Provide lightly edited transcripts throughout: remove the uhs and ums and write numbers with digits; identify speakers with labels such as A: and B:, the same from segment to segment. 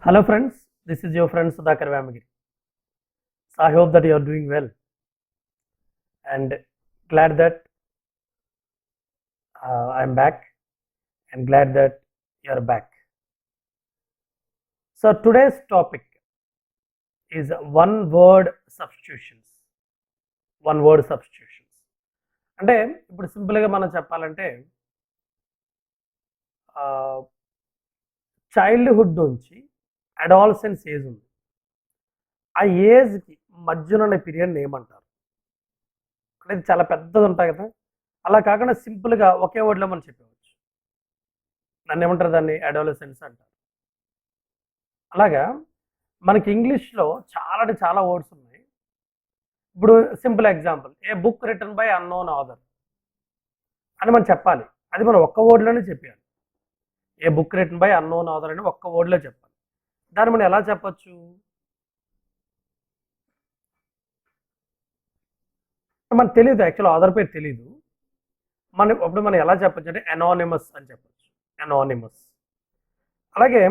A: Hello friends, this is your friend sudhakarvemagiri. So I hope that you are doing well and glad that I am back and glad that you are back. So today's topic is one word substitutions. One word substitutions. అంటే ఇప్పుడు సింపుల్గా మనం చెప్పాలంటే childhood నుంచి adolescence age ఉంది. ఆ ఏజ్కి మధ్యలో ఉన్న పీరియడ్ని ఏమంటారు? అనేది చాలా పెద్దది ఉంటాయి కదా. అలా కాకుండా సింపుల్గా ఒకే వర్డ్లో మనం చెప్పవచ్చు. దాన్ని ఏమంటారు? దాన్ని అడాలసెన్స్ అంటారు. అలాగా మనకి ఇంగ్లీష్లో చాలా వర్డ్స్ ఉన్నాయి. ఇప్పుడు simple example, a book written by unknown author అని మనం చెప్పాలి. అది మనం ఒక్క వర్డ్లోనే చెప్పాలి. A book written by unknown author అని ఒక్క వర్డ్లో చెప్పాలి. దాన్ని మనం ఎలా చెప్పచ్చు? మనకు తెలియదు, యాక్చువల్ ఆథర్ పేరు తెలియదు. అప్పుడు మనం ఎలా చెప్పచ్చు అంటే అనానిమస్ అని చెప్పచ్చు. అనానిమస్. అలాగే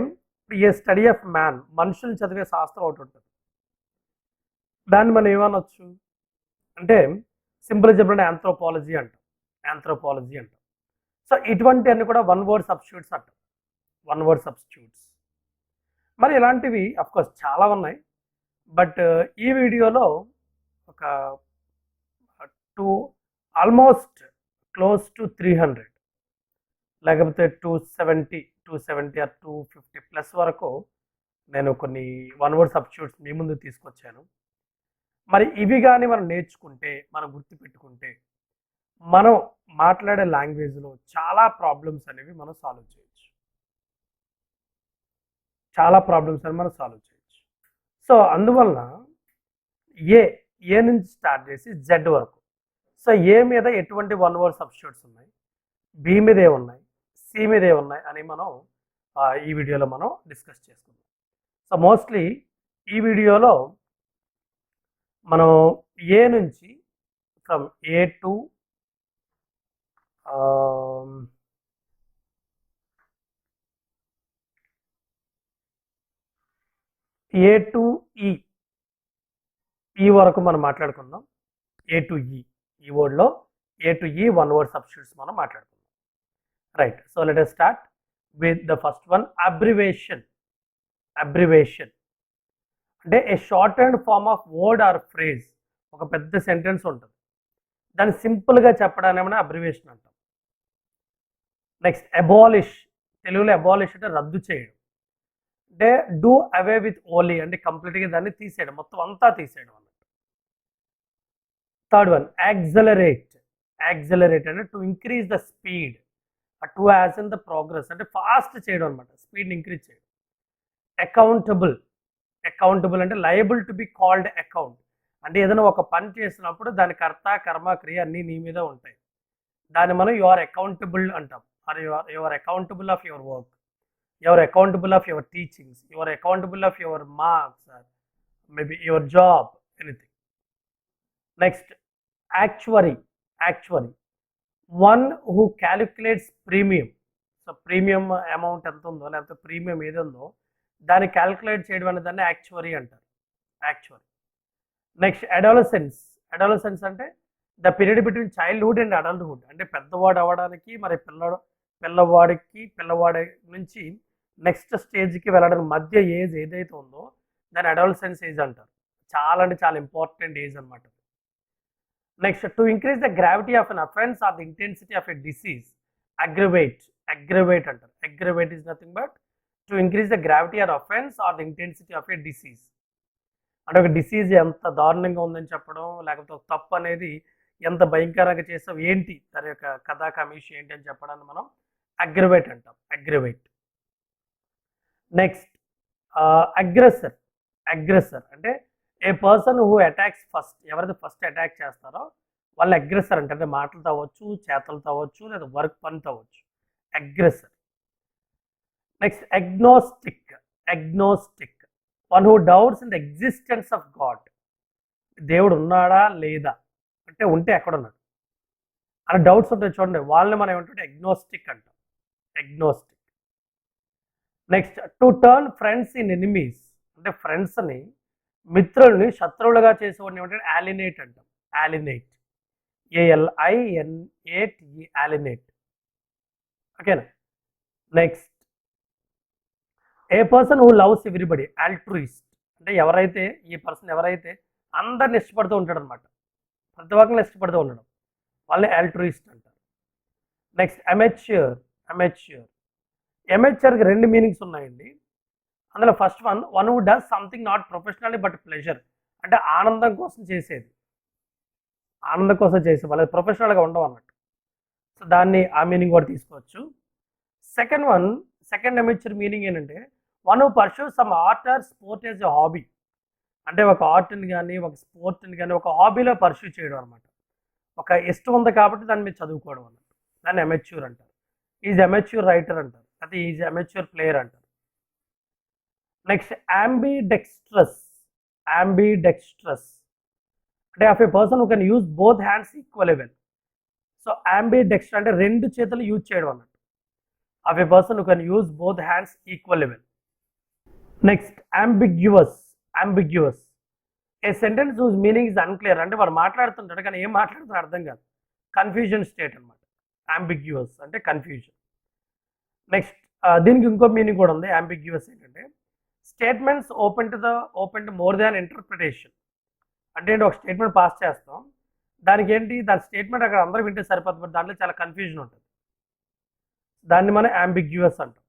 A: ఏ స్టడీ ఆఫ్ మ్యాన్, మనుషులు చదివే శాస్త్రం ఒకటి ఉంటుంది. దాన్ని మనం ఏమనొచ్చు అంటే సింపుల్ చెప్పండి ఆంథ్రోపాలజీ అంటాం. ఆంథ్రోపాలజీ అంటాం. సో ఇటువంటి అన్ని కూడా వన్ వర్డ్ సబ్స్టిట్యూట్స్ అంటాం. One word substitutes. మరి ఇలాంటివి అఫ్కోర్స్ చాలా ఉన్నాయి. బట్ ఈ వీడియోలో ఒక ఆల్మోస్ట్ క్లోజ్ టు 300 లేకపోతే 270 ఆర్ 250 ప్లస్ వరకు నేను కొన్ని వన్ వర్డ్ సబ్స్టిట్యూట్స్ మీ ముందు తీసుకొచ్చాను. మరి ఇవి కానీ మనం నేర్చుకుంటే, మనం గుర్తుపెట్టుకుంటే, మనం మాట్లాడే లాంగ్వేజ్లో చాలా ప్రాబ్లమ్స్ అనేవి మనం సాల్వ్ చేయొచ్చు. చాలా ప్రాబ్లమ్స్ అనేవి మనం సాల్వ్ చేయొచ్చు. సో అందువలన ఏ నుంచి స్టార్ట్ చేసి జెడ్ వరకు. సో ఏ మీద ఎటువంటి వన్ వర్డ్ సబ్స్టిట్యూట్స్ ఉన్నాయి, బి మీద ఏమున్నాయి, సి మీద ఏమున్నాయి అని మనం ఈ వీడియోలో మనం డిస్కస్ చేసుకుందాం. సో మోస్ట్లీ ఈ వీడియోలో మనం ఏ నుంచి ఫ్రమ్ ఏ టు ఈ వరకు మనం మాట్లాడుకుందాం. ఏ టు ఈ వర్డ్లో A to one word substitutes మనం మాట్లాడుకుందాం. Right. So let us start with the first one, abbreviation. Abbreviation అంటే a short and form of word or phrase. ఒక పెద్ద సెంటెన్స్ ఉంటుంది, దాన్ని సింపుల్గా చెప్పడాన్ని అబ్రివేషన్ అంటాం. Next abolish. తెలుగులో అబాలిష్ అంటే రద్దు చేయడం. అంటే డూ అవే విత్ ఓలీ అంటే కంప్లీట్గా దాన్ని తీసేయడం, మొత్తం అంతా తీసేయడం అన్నట్టు. Third one accelerate. యాక్సలరేట్ అంటే to increase the speed, to as in the progress అంటే ఫాస్ట్ చేయడం అనమాట, స్పీడ్ని ఇంక్రీజ్ చేయడం. అకౌంటబుల్. అకౌంటబుల్ అంటే liable to be called account అంటే ఏదైనా ఒక పని చేసినప్పుడు దాని కర్త కర్మ క్రియ అన్నీ నీ మీద ఉంటాయి. దాన్ని మనం యు ఆర్ అకౌంటబుల్ అంటాం. Or you are accountable of your work, you are accountable of your teachings, you are accountable of your marks, maybe your job, anything. Next actuary. Actuary one who calculates premium. So premium amount ఎంత ఉందో లేకపోతే premium ఏది ఉందో దాన్ని calculate చేయడం అనే దాన్ని actuary అంటారు. యాక్చువరీ. Next adolescence. అడాలసెన్స్ అంటే the period between childhood and adulthood అంటే పెద్దవాడు అవ్వడానికి మరి పిల్లవాడి నుంచి నెక్స్ట్ స్టేజ్కి వెళ్ళడానికి మధ్య ఏజ్ ఏదైతే ఉందో దాన్ని అడాలసెన్స్ ఏజ్ అంటారు. చాలా అంటే చాలా ఇంపార్టెంట్ ఏజ్ అనమాట. Next to increase the gravity of an offence or the intensity of a disease. Aggravate. Aggravate అంటారు. Aggravate is nothing but to increase the gravity or offence or the intensity of a disease. అంటే ఒక disease ఎంత దారుణంగా ఉందని చెప్పడం, లేకపోతే ఒక తప్పు అనేది ఎంత భయంకరంగా చేస్తాం, ఏంటి దాని యొక్క కథా కమీష్ ఏంటి అని చెప్పడాన్ని మనం అగ్రవేట్ అంటాం. అగ్రవేట్. Next aggressor. అగ్రెసర్ అంటే a person who attacks first. ఎవరైతే ఫస్ట్ అటాక్ చేస్తారో వాళ్ళు అగ్రెసర్ అంటే మాటలతో అవ్వచ్చు, చేతలతో అవ్వచ్చు, లేదా వర్క్ పనితో అవ్వచ్చు. Aggressor. Next agnostic. Agnostic one who doubts in the existence of God. దేవుడు ఉన్నాడా లేదా అంటే ఉంటే ఎక్కడున్నాడు అని డౌట్స్ ఉంటాయి చూడండి, వాళ్ళని మనం ఏమంటే అగ్నోస్టిక్ అంటాం. Agnostic. Next to turn friends in enemies, అంటే ఫ్రెండ్స్ని మిత్రుల్ని శత్రువులుగా చేసేవాడిని ఏమంటే యాలినేట్ అంటాం. యాలినేట్, ALINATE, యాలినేట్. ఓకేనా. Next a person who loves everybody, altruist, అంటే ఈ పర్సన్ ఎవరైతే అందరిని ఇష్టపడుతూ ఉంటాడు అనమాట, ప్రతి ఒక్కరిని ఇష్టపడుతూ ఉండడం, వాళ్ళని ఆల్ట్రూయిస్ట్ అంటారు. నెక్స్ట్ ఎమెచ్యూర్కి రెండు మీనింగ్స్ ఉన్నాయండి. అందులో first one who does something not professionally but pleasure, అంటే ఆనందం కోసం చేసేది, వాళ్ళకి ప్రొఫెషనల్గా ఉండవు అన్నట్టు. సో దాన్ని ఆ మీనింగ్ కూడా తీసుకోవచ్చు. సెకండ్ ఎమెచ్యూర్ మీనింగ్ ఏంటంటే one who pursue some art or sport as a hobby, అంటే ఒక ఆర్ట్ని కానీ ఒక స్పోర్ట్ని కానీ ఒక హాబీలో పర్సూ చేయడం అనమాట. ఒక ఇష్టం ఉంది కాబట్టి దాన్ని మీరు చదువుకోవడం అన్నట్టు, దాన్ని ఎమెచ్యూర్ అంటారు. ఈజ్ ఎమెచ్యూర్ రైటర్ అంటారు, అది ఈజ్ ఎమెచ్యూర్ ప్లేయర్ అంటారు. నెక్స్ట్ ambidextrous, అంటే of a person who can use both hands equally well. So ambidextrous అంటే రెండు చేతులు యూజ్ చేయడం అన్నట్టు, of a person who can use both hands equally well. Next ambiguous, a sentence whose meaning is unclear, అంటే వాడు మాట్లాడుతుంటాడు కానీ ఏం మాట్లాడుతున్నా అర్థం కాదు, కన్ఫ్యూజన్ స్టేట్ అనమాట. ambiguous అంటే కన్ఫ్యూజన్. నెక్స్ట్ దీనికి ఇంకో మీనింగ్ కూడా ఉంది. ambiguous ఏంటంటే statements open to more than interpretation, అంటే ఒక స్టేట్మెంట్ పాస్ చేస్తాం, దాని స్టేట్మెంట్ అక్కడ అందరూ వింటే సరిపోతుంది, దాంట్లో చాలా కన్ఫ్యూజన్ ఉంటుంది, దాన్ని మనం ambiguous అంటాం.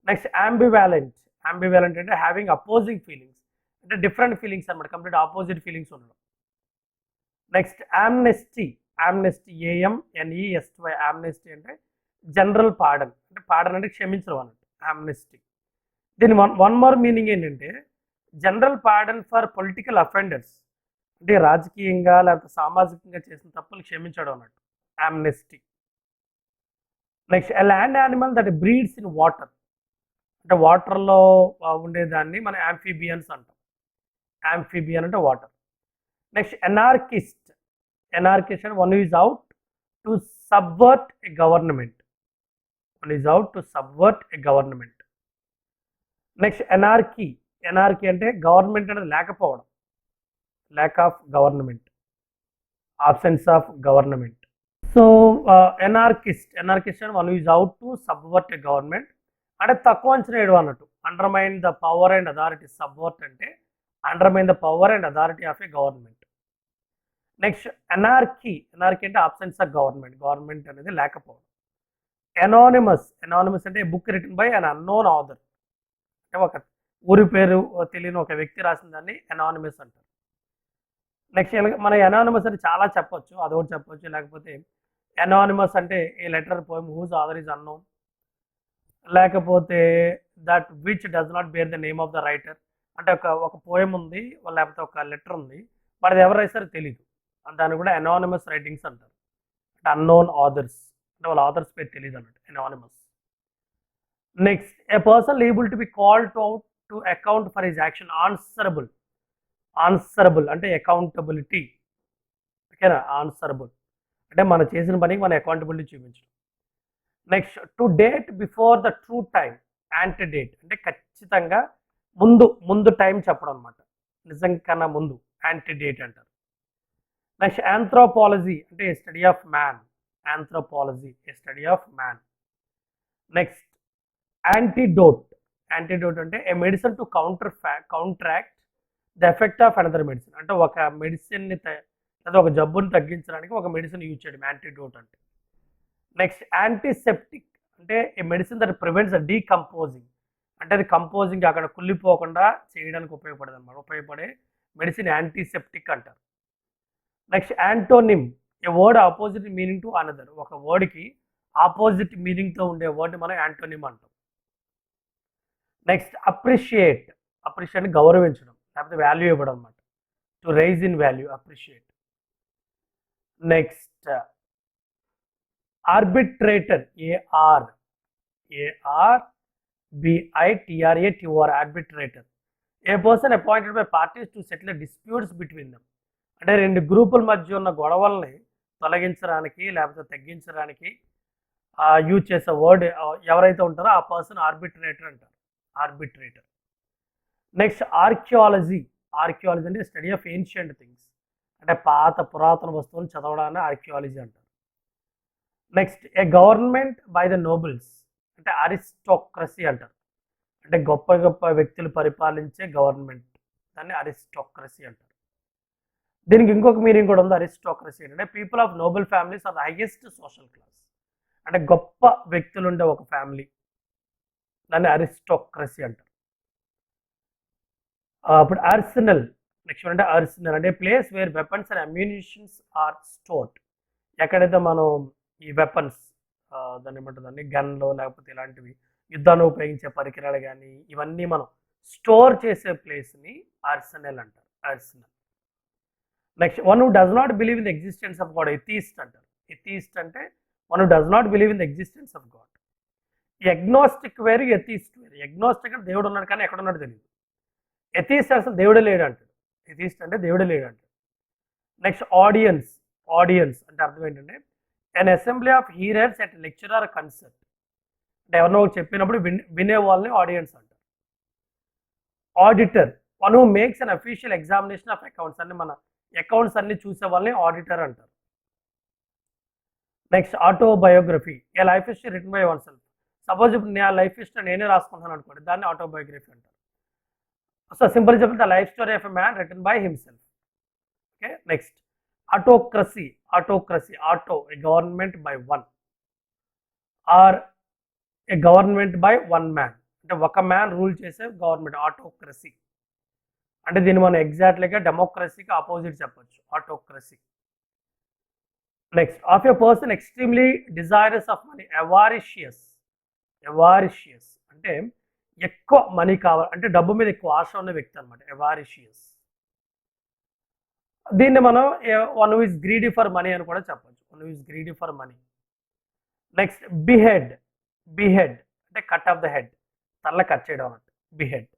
A: నెక్స్ట్ ambivalent అంటే హ్యావింగ్ అపోజింగ్ ఫీలింగ్స్, అంటే డిఫరెంట్ ఫీలింగ్స్ అనమాట, కంప్లీట్ ఆపోజిట్ ఫీలింగ్స్ ఉండడం. నెక్స్ట్ amnesty, AMNESTY, amnesty అంటే జనరల్ పార్డన్, అంటే పార్డన్ అంటే క్షమించడం అన్నట్టు, amnesty. దీని వన్ మోర్ మీనింగ్ ఏంటంటే general pardon for political offenders, అంటే రాజకీయంగా లేకపోతే సామాజికంగా చేసిన తప్పులు క్షమించడం అన్నట్టు, amnesty. Next a land animal that breeds in water, అంటే వాటర్లో ఉండేదాన్ని మనం యాంఫీబియన్స్ అంటాం, యాంఫీబియన్ అంటే వాటర్. నెక్స్ట్ ఎనార్కిస్ట్ అంటే one is out to subvert a government, next anarchy అంటే గవర్నమెంట్ అనేది లేకపోవడం, lack of government, absence of government. So anarchist అంటే one is out to subvert a government, అంటే తక్కువ అంచనా వేయడం అన్నట్టు, undermine the power and authority. Subvert అంటే undermine the power and authority of a government. Next anarchy అంటే absence of government అనేది లేకపోవడం. ఎనానిమస్ అంటే book written by an unknown author, అంటే ఒక ఊరి పేరు తెలియని ఒక వ్యక్తి రాసిన దాన్ని ఎనానిమస్ అంటారు. నెక్స్ట్ మన ఎనానిమస్ అని చాలా చెప్పొచ్చు, అదొకటి చెప్పొచ్చు, లేకపోతే ఎనానిమస్ అంటే a letter poem whose author is unknown, లేకపోతే that which does not bear the name of the writer, అంటే ఒక పోయం ఉంది లేకపోతే ఒక లెటర్ ఉంది, మరి ఎవరు రాశారో తెలీదు, దాన్ని కూడా ఎనానిమస్ రైటింగ్స్ అంటారు, అంటే అన్నోన్ ఆథర్స్, అంటే వాళ్ళ ఆథర్స్ పేరు తెలియదు అన్నట్టు, anonymous. Next a person liable to be called to account for his action. Answerable అంటే అకౌంటబిలిటీ, ఓకేనా. ఆన్సరబుల్ అంటే మనం చేసిన పనికి మన అకౌంటబిలిటీ చూపించడం. Next to date before the true time, antedate అంటే ఖచ్చితంగా ముందు టైం చెప్పడం అనమాట, నిజం కన్నా ముందు, యాంటీడేట్ అంటారు. నెక్స్ట్ ఆంథ్రోపాలజీ అంటే a study of man, next antidote అంటే a medicine to counteract the effect of another medicine, అంటే ఒక మెడిసిన్ని లేదా ఒక జబ్బుని తగ్గించడానికి ఒక మెడిసిన్ యూజ్ చేయడం యాంటీడోట్ అంటే. నెక్స్ట్ యాంటీసెప్టిక్ అంటే a medicine that prevents the decomposing, అంటే అది కంపోజింగ్ అక్కడ కుళ్ళిపోకుండా చేయడానికి ఉపయోగపడే మెడిసిన్ యాంటీసెప్టిక్ అంటారు. Next antonym a word opposite meaning to another, ఒక వర్డ్కి ఆపోజిట్ మీనింగ్తో ఉండే వర్డ్ మనం యాంటోనిమ్ అంటాం. నెక్స్ట్ అప్రిషియేట్ గౌరవించడం లేకపోతే వాల్యూ ఇవ్వడం అనమాట, to rise in value, appreciate. Next arbitrator, arbitrator a person appointed by parties to settle disputes between them, అంటే రెండు గ్రూపుల మధ్య ఉన్న గొడవల్ని తొలగించడానికి లేకపోతే తగ్గించడానికి యూజ్ చేసే వర్డ్ ఎవరైతే ఉంటారో ఆ పర్సన్ ఆర్బిట్రేటర్ అంటారు. ఆర్బిట్రేటర్. Next archaeology. ఆర్కియాలజీ అంటే స్టడీ ఆఫ్ ఏన్షియంట్ థింగ్స్, అంటే పురాతన వస్తువులను చదవడాన్ని ఆర్కియాలజీ అంటారు. Next A government by the nobles, అంటే అరిస్టోక్రసీ అంటారు, అంటే గొప్ప గొప్ప వ్యక్తులు పరిపాలించే గవర్నమెంట్, దాన్ని అరిస్టోక్రసీ అంటారు. దీనికి ఇంకొక మీనింగ్ కూడా ఉంది. అరిస్టోక్రసీ అంటే people of noble families are the highest social class, అంటే గొప్ప వ్యక్తులు ఉండే ఒక ఫ్యామిలీ, దాన్ని అరిస్టోక్రసీ అంటారు. అప్పుడు ఆర్సెనల్. నెక్స్ట్ అంటే ఆర్సెనల్ అంటే place where weapons and ammunitions are stored, ఎక్కడైతే మనం ఈ వెపన్స్, దాన్ని ఏమంటుందండి, గన్లో లేకపోతే ఇలాంటివి యుద్ధాన్ని ఉపయోగించే పరికరాలు కానీ ఇవన్నీ మనం స్టోర్ చేసే ప్లేస్ని ఆర్సెనల్ అంటారు. Arsenal. Next one who does not believe in the existence of God, atheist అంటారు. ఎథీస్ట్ అంటే one who does not believe in the existence of God. Agnostic వేరు, ఎథీస్ట్ వేరు. ఎగ్నోస్టిక్ అంటే దేవుడు ఉన్నాడు కానీ ఎక్కడ ఉన్నాడు తెలియదు. ఎథీస్ట్ అసలు దేవుడే లేడు అంటాడు. ఎథీస్ట్ అంటే దేవుడే లేడు అంటాడు. Next audience. ఆడియన్స్ అంటే అర్థం ఏంటంటే an assembly of hearers at lecture or concert, అంటే ఎవరినో చెప్పినప్పుడు వినే వాళ్ళని ఆడియన్స్ అంటారు. Auditor one who makes an official examination of accounts, అన్ని మన అకౌంట్స్ అన్ని చూసే వాళ్ళని ఆడిటర్ అంటారు. Next autobiography A life history written by one self, suppose ఇప్పుడు నా లైఫ్ హిస్టరీ నేనే రాసుకుంటాను అనుకోండి, దాన్ని ఆటోబయోగ్రఫీ అంటారు. సో సింపుల్ చెప్పిన the life story of a man written by himself. Okay. Next autocracy. Autocracy auto a government by one or a government by one man, అంటే ఒక మ్యాన్ రూల్ చేసే government autocracy. అంటే దీన్ని మనం ఎగ్జాక్ట్లీగా డెమోక్రసీకి ఆపోజిట్ చెప్పొచ్చు, autocracy. Next of a person extremely desirous of money, avaricious. Avaricious అంటే ఎక్కువ మనీ కావాలి, అంటే డబ్బు మీద ఎక్కువ ఆశ ఉన్న వ్యక్తి అనమాట, ఎవారిషియస్. దీన్ని మనం one who is greedy for money అని కూడా చెప్పచ్చు, one who is greedy for money. Next behead. Behead అంటే కట్ ఆఫ్ ద హెడ్, తల కట్ చేయడం అన్నట్టు, బిహెడ్.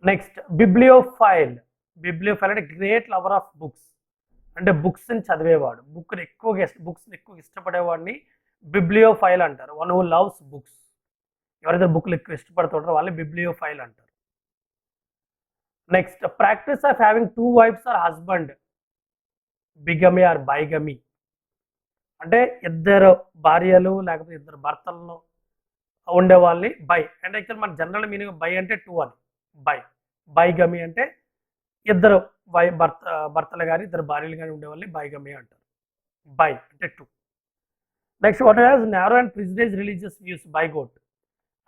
A: నెక్స్ట్ బిబ్లియోఫైల్. బిబ్లియోఫైల్ అంటే గ్రేట్ లవర్ ఆఫ్ బుక్స్, అంటే బుక్స్ని చదివేవాడు, బుక్స్ని ఎక్కువ ఇష్టపడేవాడిని బిబ్లియోఫైల్ అంటారు. వన్ హూ లవ్స్ బుక్స్, ఎవరైతే బుక్లు ఎక్కువ ఇష్టపడుతుంటారో వాళ్ళని బిబ్లియోఫైల్ అంటారు. Next practice of having two wives or husband, bigamy or bigamy, అంటే ఇద్దరు భార్యలు లేకపోతే ఇద్దరు భర్తలను ఉండే వాళ్ళని బై, అంటే యాక్చువల్ మన జనరల్ మీనింగ్ బై అంటే టూ అని, బైగమి అంటే ఇద్దరు భర్తలు కానీ ఇద్దరు భార్యలు కానీ ఉండే వాళ్ళని బైగమి అంటారు, బై అంటే two. Next what has narrow and prejudice religious views, bigot,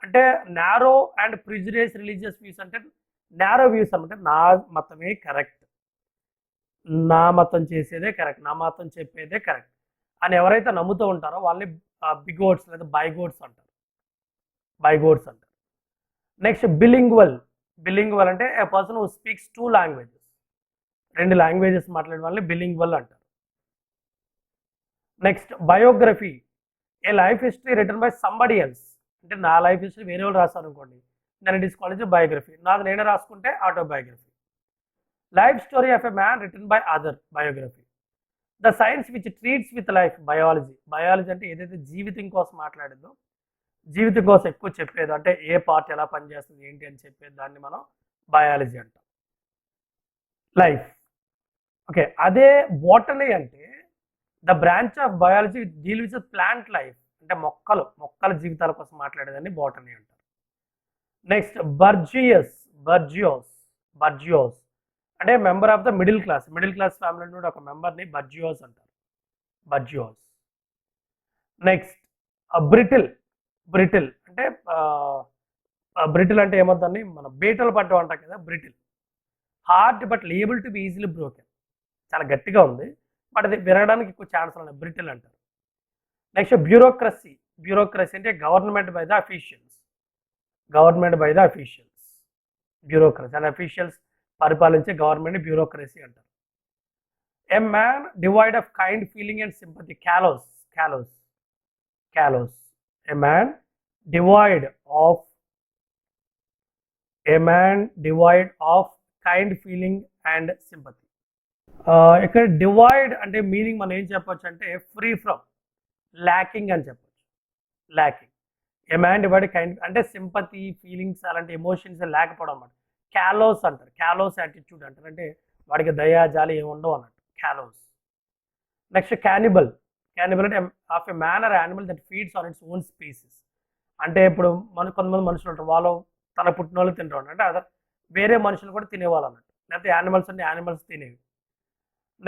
A: అంటే narrow and prejudice religious views అంటే నారో వ్యూస్ అంటే నా మతమే కరెక్ట్, నా మతం చేసేదే కరెక్ట్, నా మతం చెప్పేదే కరెక్ట్ అని ఎవరైతే నమ్ముతూ ఉంటారో వాళ్ళని బిగోట్స్ లేదా బైగోట్స్ అంటారు, బైగోట్స్ అంటారు. Next bilingual. బిలింగ్వల్ అంటే a person who speaks two languages, రెండు లాంగ్వేజెస్ మాట్లాడే వాళ్ళని బిలింగ్వల్ అంటారు. Next biography a life history written by somebody else, అంటే నా లైఫ్ హిస్టరీ వేరే వాళ్ళు రాస్తారు అనుకోండి, దాన్ని ఇట్ ఈస్ కాల్డ్ బయోగ్రఫీ, నాది నేనే రాసుకుంటే autobiography. Life story of a man written by other, biography. The science which treats with life, biology. Biology అంటే ఏదైతే జీవితం కోసం మాట్లాడిందో, జీవితం కోసం ఎక్కువ చెప్పేది, అంటే ఏ పార్ట్ ఎలా పనిచేస్తుంది ఏంటి అని చెప్పేది, దాన్ని మనం బయాలజీ అంటాం. లైఫ్. ఓకే. అదే బోటనీ అంటే the branch of biology deal with plant life, అంటే మొక్కల జీవితాల కోసం మాట్లాడేదాన్ని బోటనీ అంటారు. నెక్స్ట్ బర్జియోస్ అంటే member of the middle class family నుండి ఒక మెంబర్ని బర్జియోస్ అంటారు, బర్జియోస్. నెక్స్ట్ బ్రిటిల్ అంటే బ్రిటిల్ అంటే ఏమవుతుంది, మన బీటలు పడ్డం అంటాం కదా, brittle. Hard but label to be easily broken, చాలా గట్టిగా ఉంది బట్ అది విరగడానికి ఎక్కువ ఛాన్స్ ఉన్నాయి, బ్రిటిల్ అంటారు. నెక్స్ట్ బ్యూరోక్రసీ అంటే government by the officials, bureaucracy and officials పరిపాలించే గవర్నమెంట్ బ్యూరోక్రసీ అంటారు. A man devoid of kind feeling and sympathy, callous. A man devoid of kind feeling and sympathy. ఇక్కడ devoid అంటే meaning మనం ఏం చెప్పొచ్చు అంటే ఫ్రీ ఫ్రమ్, ల్యాకింగ్ అని చెప్పొచ్చు, lacking. A man devoid kind అంటే సింపతి ఫీలింగ్స్ అలాంటి ఎమోషన్స్ లేకపోవడం అన్నమాట. క్యాలోస్ అంటారు, క్యాలోస్ యాటిట్యూడ్ అంటారు, అంటే వాడికి దయా జాలి ఏమి ఉండవు అన్నట్టు, క్యాలోస్. Next cannibal. క్యానిబల్ అంటే of a man or animal that feeds on its own species. అంటే ఇప్పుడు కొంతమంది మనుషులు ఉంటారు, వాళ్ళు తన పుట్టిన వాళ్ళు తింటారు అంటే అదర్ వేరే మనుషులు కూడా తినేవాళ్ళు అన్నట్టు, లేకపోతే యానిమల్స్ అంటే యానిమల్స్ తినేవి.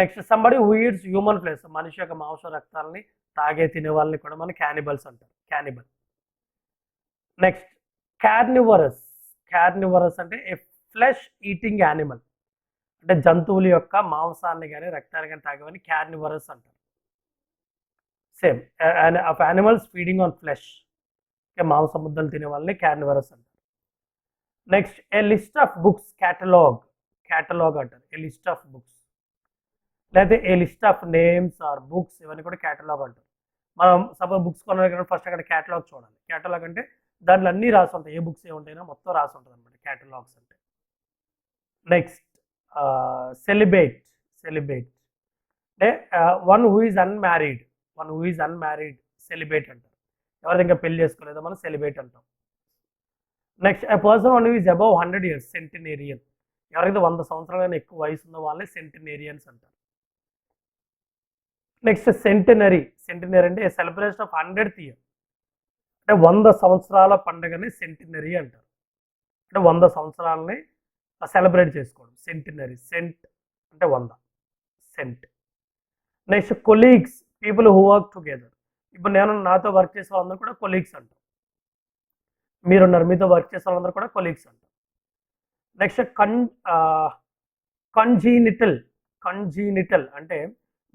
A: Next somebody who eats human flesh, మనిషి యొక్క మాంస రక్తాలని తాగే తినే వాళ్ళని కూడా మనం క్యానిబల్స్ అంటారు, క్యానిబల్. Next carnivorous. కార్నివరస్ అంటే ఏ ఫ్లెష్ ఈటింగ్ యానిమల్, అంటే జంతువుల యొక్క మాంసాన్ని కానీ రక్తాన్ని కానీ తాగేవని కార్నివరస్ అంటారు. Same of animals feeding on flesh, మాంస ముద్దలు తినే వాళ్ళని కార్నివరస్ అంటారు. Next a list of books, catalogue. Catalogue అంటారు ఏ లిస్ట్ ఆఫ్ బుక్స్, లేకపోతే a list of names or books, ఇవన్నీ కూడా క్యాటలాగ్ అంటారు. మనం సపోజ్ బుక్స్ కొనాలి ఫస్ట్ అక్కడ క్యాటలాగ్ చూడాలి. క్యాటలాగ్ అంటే దాంట్లో అన్నీ రాసి ఉంటాయి, ఏ బుక్స్ ఏముంటాయినా మొత్తం రాసి ఉంటుంది అనమాట క్యాటలాగ్స్ అంటే. Next celebrate. సెలిబ్రేట్ అంటే one who is unmarried, one who is unmarried celebrate అంటారు. ఎవరైతే ఇంకా పెళ్లి చేసుకోలేదో మనం సెలిబ్రేట్ అంటాం. Next a person one who is above 100 years, సెంటినేరియన్. ఎవరైతే 100 సంవత్సరాలైనా ఎక్కువ వయసు ఉన్న వాళ్ళని సెంటినేరియన్స్ అంటారు. Next centenary. సెంటినరీ అంటే సెలబ్రేషన్ ఆఫ్ 100th year, అంటే 100 సంవత్సరాల పండుగని సెంటినరీ అంటారు, అంటే 100 సంవత్సరాలని సెలబ్రేట్ చేసుకోవడం సెంటినరీ. సెంట్ అంటే 100, cent. Next colleagues, people who work together. ఇప్పుడు నేను నాతో వర్క్ చేసే వాళ్ళందరూ కూడా కొలీగ్స్ అంటాం, మీరున్నారు మీతో వర్క్ చేసే వాళ్ళందరూ కూడా కొలీగ్స్ అంటాం. Next congenital. కంజీనిటల్ అంటే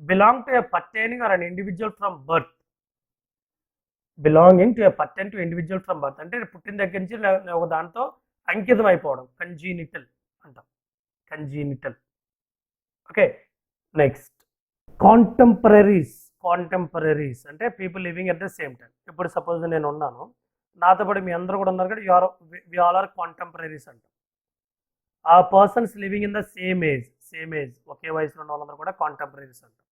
A: belong to a pertaining or an individual from birth. Belonging to a pertain to individual from birth అంటే పుట్టిన దగ్గర నుంచి ఒక దాంతో అంకితం అయిపోవడం, కంజీనిటల్ అంటాం, కంజీనిటల్. ఓకే. Next contemporaries. కాంటెంపరీస్ అంటే people living at the same time. ఇప్పుడు సపోజ్ నేను ఉన్నాను, నాతో పాటు మీ అందరూ కూడా ఉన్నారు కదా, వి ఆల్ ఆర్ కాంటెంపరీస్ అంటాం. ఆ persons living in the same age, same age ఒకే వయసులో ఉన్న వాళ్ళందరూ కూడా కాంటెంపరీస్ అంటాం.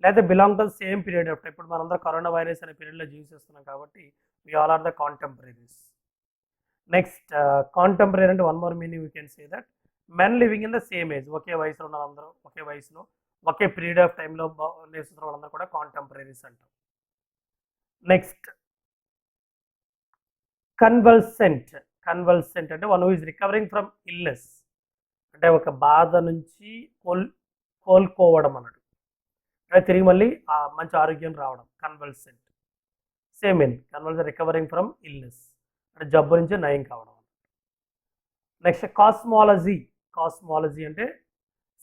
A: లేదా belong to the same period of time. ఇప్పుడు మనందరూ కరోనా వైరస్ అనే పీరియడ్లో జీవిస్తున్నాం కాబట్టి we all are the contemporaries. Next contemporary అంటే one more meaning you can say that men living in the same age, ఒకే వయసులో ఉన్న వాళ్ళందరూ ఒకే వయసులో ఒకే పీరియడ్ ఆఫ్ టైంలో నివసిస్తున్న వాళ్ళందరూ కూడా కాంటెంపరీస్ అంటాం. Next convulsant. కన్వల్సెంట్ అంటే one who is recovering from illness, అంటే ఒక బాధ నుంచి కోలుకోవడం అన్నట్టు, అంటే తిరిగి మళ్ళీ మంచి ఆరోగ్యం రావడం, convulsant. Same mean convulsant recovering from illness, అంటే జబ్బు నుంచి నయం కావడం. Next cosmology. కాస్మాలజీ అంటే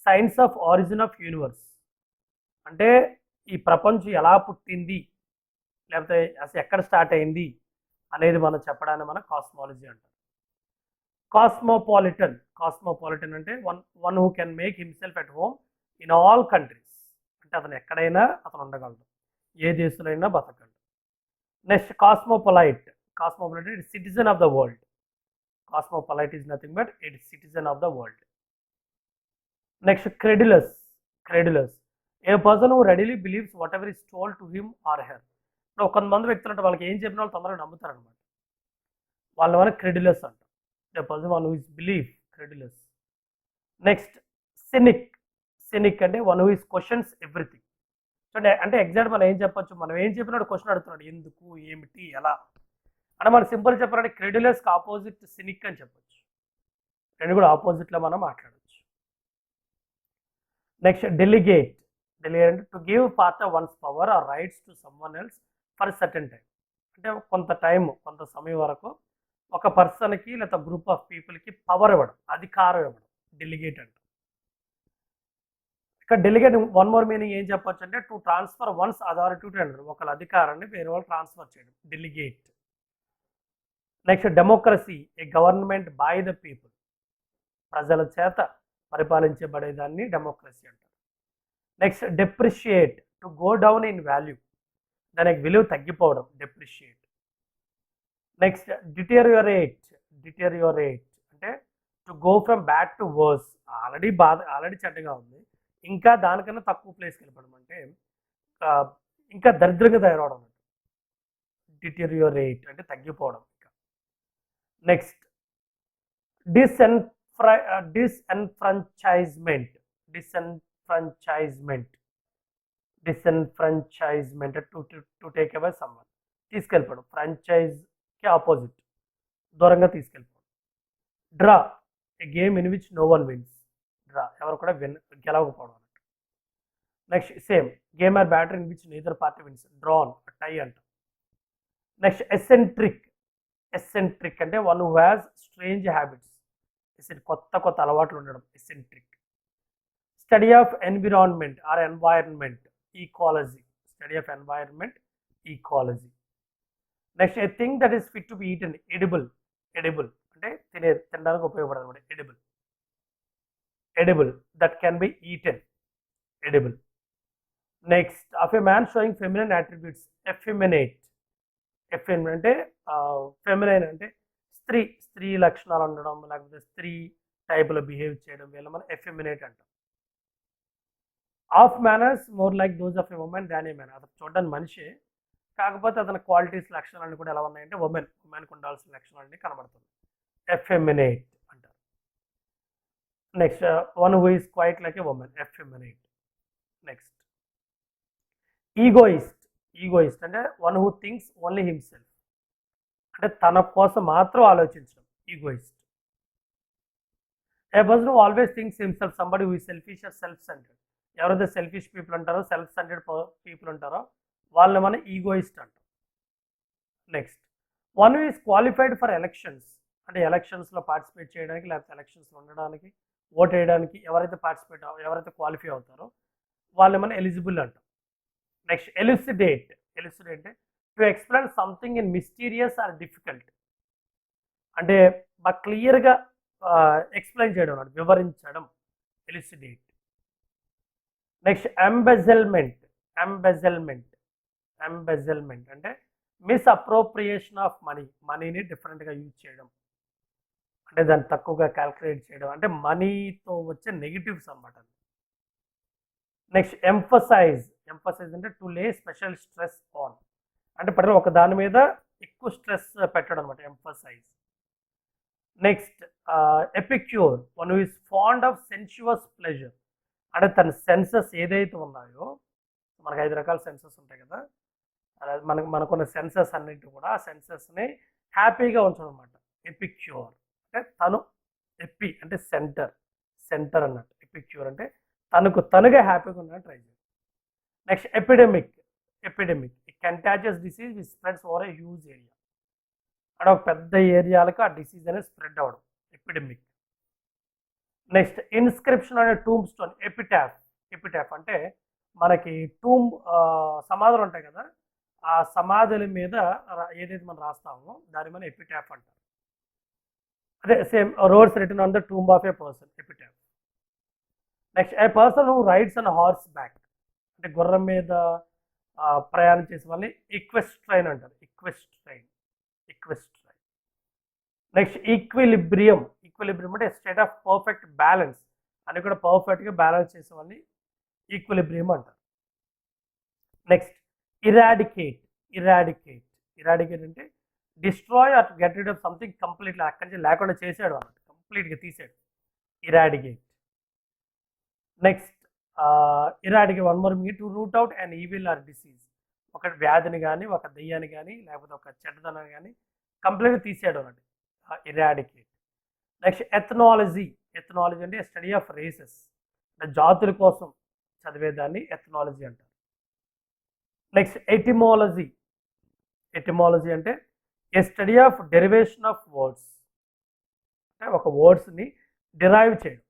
A: science of origin of universe, అంటే ఈ ప్రపంచం ఎలా పుట్టింది లేకపోతే అసలు ఎక్కడ స్టార్ట్ అయింది అనేది మనం చెప్పడాన్ని మనం కాస్మాలజీ అంటాం. కాస్మోపాలిటన్. కాస్మోపాలిటన్ అంటే one who can make himself at home in all countries, అంటే అతను ఎక్కడైనా అతను ఉండగలడు, ఏ దేశంలో అయినా బతకగలడు. Next cosmopolite. Cosmopolite it citizen of the world. Cosmopolite is nothing but it citizen of the world. Next credulous. Credulous a person who readily believes whatever is told to him or her. ఇప్పుడు కొంతమంది వ్యక్తులు అంటే వాళ్ళకి ఏం చెప్పిన వాళ్ళు తొందరగా నమ్ముతారు అనమాట, వాళ్ళ వల్ల క్రెడ్యులస్ అంటారు. The person one who is believe, credulous. Next cynic. Cynic అంటే one who is questions everything. చూడండి, అంటే ఎగ్జాక్ట్ మనం ఏం చెప్పొచ్చు, మనం ఏం చెప్పినాడు క్వశ్చన్ అడుగుతున్నాడు, ఎందుకు, ఏమిటి, ఎలా. అంటే మనం సింపుల్ చెప్పాలంటే క్రెడ్యులస్కి ఆపోజిట్ సినిక్ అని చెప్పొచ్చు, రెండు కూడా ఆపోజిట్లో మనం మాట్లాడవచ్చు. Next delegate. డెలిగేట్ అంటే to give part of one's power or rights to someone else for certain time, అంటే కొంత టైం కొంత సమయం వరకు ఒక పర్సన్కి లేదా గ్రూప్ ఆఫ్ పీపుల్కి పవర్ ఇవ్వడం, అధికారం ఇవ్వడం, డెలిగేట్ అంటే. ఇక్కడ డెలిగేట్ వన్ మోర్ మీనింగ్ ఏం చెప్పొచ్చు అంటే to transfer one's authority to another, ఒకళ్ళ అధికారాన్ని వేరే వాళ్ళు ట్రాన్స్ఫర్ చేయడం, delegate. Next democracy a government by the people, ప్రజల చేత పరిపాలించబడేదాన్ని డెమోక్రసీ అంటారు. Next depreciate to go down in value, దానికి విలువ తగ్గిపోవడం, డెప్రిషియేట్. Next deteriorate. డిటెరియోరేట్ అంటే to go from bad to worse, already చెడ్డగా ఉంది ఇంకా దానికన్నా తక్కువ ప్లేస్కి వెళ్ళిపోవడం, అంటే ఇంకా దరిద్రంగా తయారవడం. డిటీరియోరేట్ అంటే తగ్గిపోవడం. Next disenfranchisement. Disenfranchisement disenfranchisement to take away someone, తీసుకెళ్ళిపోవడం. ఫ్రాంచైజ్కి ఆపోజిట్, దూరంగా తీసుకెళ్ళిపోవడం. Draw, a game in which no one wins. Draw, ఎవరు కూడా గెలవకపోవడం అన్నట్టు. Next same, game or battle in which neither party wins. Drawn, tie అంట. Next eccentric. ఎసెంట్రిక్ అంటే one who has strange habits. కొత్త కొత్త అలవాట్లు ఉండడం eccentric. Study of environment or environment, ecology. Study of environment, ecology. Next a thing that is fit to be eaten. Edible. Edible అంటే తినడానికి ఉపయోగపడదు అనమాట. Edible. Edible that can be eaten. Edible. Next of a man showing feminine attributes. Effeminate. Effeminate అంటే feminine అంటే స్త్రీ లక్షణాలు ఉండడం, లేకపోతే స్త్రీ టైప్లో బిహేవ్ చేయడం, వీళ్ళ మనం ఎఫిమినేట్ అంటాం. Of manners more like those of a women than A man. అతను చూడడానికి మనిషి, కాకపోతే అతని క్వాలిటీస్ లక్షణాలన్నీ కూడా ఎలా ఉన్నాయంటే ఉమెన్కి ఉండాల్సిన లక్షణాలన్నీ కనబడుతుంది. ఎఫెమినేట్ అంటారు. Next one who is quite like a woman. Effeminate. Next egoist. Egoist అంటే one who thinks only himself, అంటే తన కోసం మాత్రం ఆలోచించడం. Egoist. A person who always thinks himself, somebody who is selfish or self centred. ఎవరైతే selfish people అంటారో, self centred people అంటారో వాళ్ళని మనం ఈగోయిస్ట్ అంటాం. Next one who is qualified for elections, అంటే ఎలక్షన్స్లో పార్టిసిపేట్ చేయడానికి, లేకపోతే ఎలక్షన్స్లో ఉండడానికి, ఓట్ వేయడానికి ఎవరైతే క్వాలిఫై అవుతారో వాళ్ళని మనం ఎలిజిబుల్ అంటాం. Next elucidate. ఎలిసిడేట్ అంటే to explain something in mysterious or difficult, అంటే బాగా క్లియర్గా ఎక్స్ప్లెయిన్ చేయడం అన్నమాట, వివరించడం. ఎలిసిడేట్. నెక్స్ట్ ఎంబెజల్మెంట్. ఎంబెజల్మెంట్. ఎంబెజల్మెంట్ అంటే మిస్అప్రోప్రియేషన్ ఆఫ్ మనీని డిఫరెంట్గా యూజ్ చేయడం, అంటే దాన్ని తక్కువగా క్యాల్కులేట్ చేయడం, అంటే మనీతో వచ్చే నెగిటివ్స్ అన్నమాట. Next emphasise. ఎంఫసైజ్ అంటే to lay special stress on, అంటే పట్టిన ఒక దాని మీద ఎక్కువ స్ట్రెస్ పెట్టడం అనమాట. Emphasise. Next epicure, one who is fond of sensuous pleasure, అంటే తన సెన్సెస్ ఏదైతే ఉన్నాయో, మనకు 5 రకాల సెన్సెస్ ఉంటాయి కదా, మనకున్న సెన్సెస్ అన్నింటి కూడా ఆ సెన్సెస్ని హ్యాపీగా ఉంచడం అనమాట. ఎపిక్యూర్ అంటే తను, ఎపి అంటే సెంటర్ అన్నట్టు. ఎపిక్యూర్ అంటే తనుగా హ్యాపీగా ఉండడానికి ట్రై చేయాలి. Next epidemic. Epidemic contagious disease which spreads over a huge area, అంటే ఒక పెద్ద ఏరియాలకు ఆ డిసీజ్ అనేది స్ప్రెడ్ అవ్వడం. ఎపిడెమిక్. నెక్స్ట్ ఇన్స్క్రిప్షన్ అనే టూమ్ స్టోన్. ఎపిటాఫ్. ఎపిటాఫ్ అంటే మనకి సమాధులు ఉంటాయి కదా, ఆ సమాధుల మీద ఏదైతే మనం రాస్తామో దాని మన ఎపిటాఫ్ అంటారు. అదే same words written on the tomb of a person. Epitaph. Next a person who rides on horseback, అంటే గుర్రం మీద ప్రయాణం చేసే వాళ్ళని ఈక్వెస్ట్రైన్ అంటారు. ఈక్వెస్ట్రైన్. Next equilibrium. ఈక్విలిబ్రియం అంటే స్టేట్ ఆఫ్ పర్ఫెక్ట్ బ్యాలెన్స్, అని కూడా పర్ఫెక్ట్గా బ్యాలెన్స్ చేసే వాళ్ళని ఈక్విలిబ్రియం అంటారు. Next eradicate. ఇరాడికేట్ అంటే destroy or get rid of something completely, అక్కడి నుంచి లేకుండా చేసాడు అన్నట్టు, కంప్లీట్గా తీసాడు. Eradicate. Next eradicate one more meaning, to root out and evil or disease, ఒక వ్యాధిని కానీ, ఒక దెయ్యాన్ని కానీ, లేకపోతే ఒక చెడ్డదనాన్ని కానీ కంప్లీట్గా తీసాడు అన్నట్టు. ఇరాడికేట్. Next ethnology. ఎథనాలజీ అంటే స్టడీ ఆఫ్ రేసెస్, జాతుల కోసం చదివేదాన్ని ఎథనాలజీ అంటారు. Next etymology. ఎటిమాలజీ అంటే a study of derivation of words, అంటే ఒక వర్డ్స్ని డిరైవ్ చేయడం,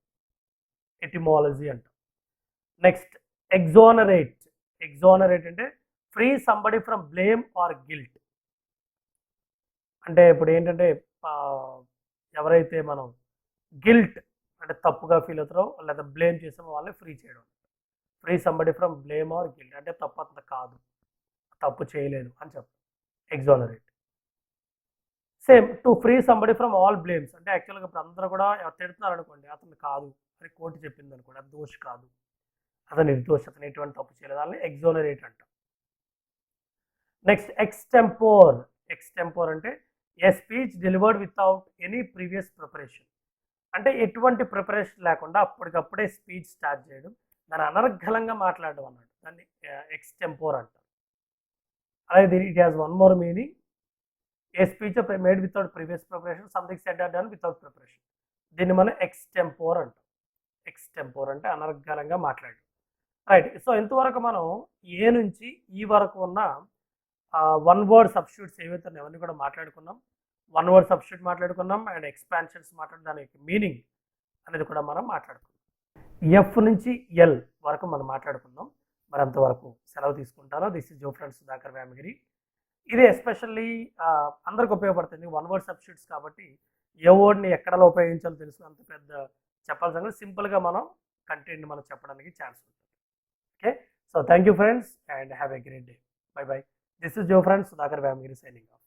A: ఎటిమాలజీ అంటాం. Next exonerate. ఎగ్జోనరేట్ అంటే free somebody from blame or guilt, అంటే ఇప్పుడు ఏంటంటే ఎవరైతే మనం గిల్ట్ అంటే తప్పుగా ఫీల్ అవుతారో లేదా బ్లేమ్ చేసామో వాళ్ళని ఫ్రీ చేయడం. Free somebody from blame or guilt అంటే తప్పు అంత కాదు, తప్పు చేయలేదు అని చెప్పు. Exonerate. Same to free somebody from all blames, అంటే యాక్చువల్గా ఇప్పుడు అందరూ కూడా తిడుతున్నారు అనుకోండి, అతను కాదు అని కోర్టు చెప్పింది అనుకోండి, అది దోషి కాదు, అతను నిర్దోషి, అతను ఎటువంటి తప్పు చేయలేదు, వాళ్ళని ఎగ్జోనరేట్ అంటాం. Next extempore. ఎక్స్టెంపోర్ అంటే a speech delivered without any previous preparation. అంటే ఎటువంటి ప్రిపరేషన్ లేకుండా అప్పటికప్పుడే స్పీచ్ స్టార్ట్ చేయడం, దాన్ని అనర్గళంగా మాట్లాడడం అన్నట్టు, దాన్ని ఎక్స్టెంపోర్ అంటారు. అలాగే it has one more meaning, a speech made without previous preparation, something said or done without preparation. దీన్ని మనం ఎక్స్టెంపోర్ అంటాం. ఎక్స్టెంపోర్ అంటే అనర్గళంగా మాట్లాడడం. రైట్. సో ఇంతవరకు మనం ఏ నుంచి ఈ వరకు ఉన్న వన్ వర్డ్ సబ్స్టిట్యూట్స్ ఏవైతే ఉన్నాయో అవన్నీ కూడా మాట్లాడుకున్నాం. వన్ వర్డ్ సబ్స్టిట్యూట్ మాట్లాడుకున్నాం అండ్ ఎక్స్పాన్షన్స్ మాట్లాడి దానికి మీనింగ్ అనేది కూడా మనం మాట్లాడుకున్నాం. ఎఫ్ నుంచి ఎల్ వరకు మనం మాట్లాడుకుందాం. మరి అంతవరకు సెలవు తీసుకుంటాను. This is your friend Sudhakar Vemagiri. ఇది ఎస్పెషల్లీ అందరికి ఉపయోగపడుతుంది, వన్ వర్డ్ సబ్స్టిట్యూట్స్ కాబట్టి ఏ వర్డ్ని ఎక్కడ ఉపయోగించాలో తెలుసు, అంత పెద్ద చెప్పాల్సిన కానీ సింపుల్గా మనం కంటెంట్ మనం చెప్పడానికి ఛాన్స్ ఉంటుంది. Okay, so thank you friends and have a great day. By by. This is your friend Sudhakar Vemagiri signing off.